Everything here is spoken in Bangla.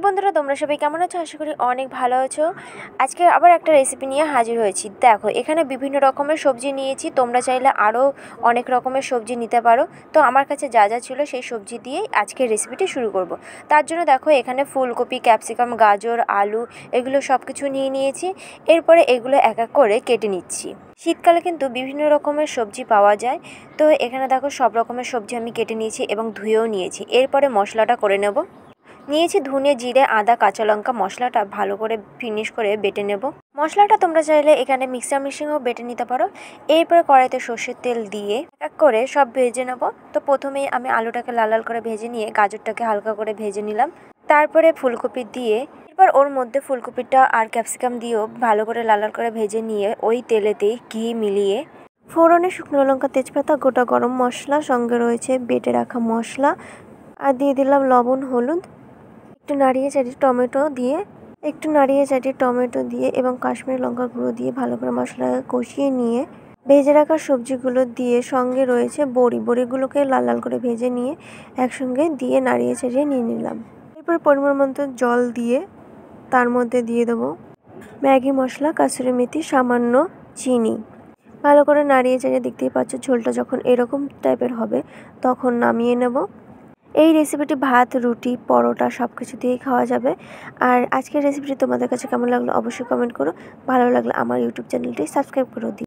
বন্ধুরা, তোমরা সবাই কেমন আছো? আশা করি অনেক ভালো আছো। আজকে আবার একটা রেসিপি নিয়ে হাজির হয়েছি। দেখো, এখানে বিভিন্ন রকমের সবজি নিয়েছি। তোমরা চাইলে আরও অনেক রকমের সবজি নিতে পারো। তো আমার কাছে যা যা ছিল সেই সবজি দিয়েই আজকের রেসিপিটি শুরু করব। তার জন্য দেখো, এখানে ফুলকপি, ক্যাপসিকাম, গাজর, আলু এগুলো সব কিছু নিয়ে নিয়েছি। এরপরে এগুলো এক এক করে কেটে নিচ্ছি। শীতকালে কিন্তু বিভিন্ন রকমের সবজি পাওয়া যায়। তো এখানে দেখো, সব রকমের সবজি আমি কেটে নিয়েছি এবং ধুয়েও নিয়েছি। এরপরে মশলাটা করে নেব। নিয়েছি ধনে, জিরে, আদা, কাঁচা লঙ্কা। মশলাটা ভালো করে ফিনিশ করে বেটে নেব। মশলাটা তোমরা চাইলে এখানে মিক্সার মেশিনেও বেটে নিতে পারো। এরপরে কড়াইতে সর্ষের তেল দিয়ে এক এক করে সব ভেজে নেব। তো প্রথমেই আমি আলুটাকে লাল লাল করে ভেজে নিয়ে গাজরটাকে হালকা করে ভেজে নিলাম। তারপরে ফুলকপি দিয়ে, এরপর ওর মধ্যে ফুলকপিটা আর ক্যাপসিকাম দিয়েও ভালো করে লাল লাল করে ভেজে নিয়ে ওই তেলেতেই ঘি মিলিয়ে ফোড়নে শুকনো লঙ্কা, তেজপাতা, গোটা গরম মশলা, সঙ্গে রয়েছে বেটে রাখা মশলা, আর দিয়ে দিলাম লবণ, হলুদ। একটু নাড়িয়ে চাটিয়ে টমেটো দিয়ে এবং কাশ্মীরি লঙ্কার গুঁড়ো দিয়ে ভালো করে মশলাটাকে কষিয়ে নিয়ে ভেজে রাখা সবজিগুলো দিয়ে, সঙ্গে রয়েছে বড়িগুলোকে লাল লাল করে ভেজে নিয়ে একসঙ্গে দিয়ে নাড়িয়ে চাড়িয়ে নিয়ে নিলাম। এরপর পরিমাণ মতো জল দিয়ে তার মধ্যে দিয়ে দেবো ম্যাগি মশলা, কাসুরি মেথি, সামান্য চিনি। ভালো করে নাড়িয়ে চাড়িয়ে, দেখতেই পাচ্ছ ঝোলটা যখন এরকম টাইপের হবে তখন নামিয়ে নেব। এই রেসিপিটি ভাত, রুটি, পরোটা সব কিছু দিয়েই খাওয়া যাবে। আর আজকের রেসিপিটি তোমাদের কাছে কেমন লাগলো অবশ্যই কমেন্ট করো। ভালো লাগলে আমার ইউটিউব চ্যানেলটি সাবস্ক্রাইব করে দিও।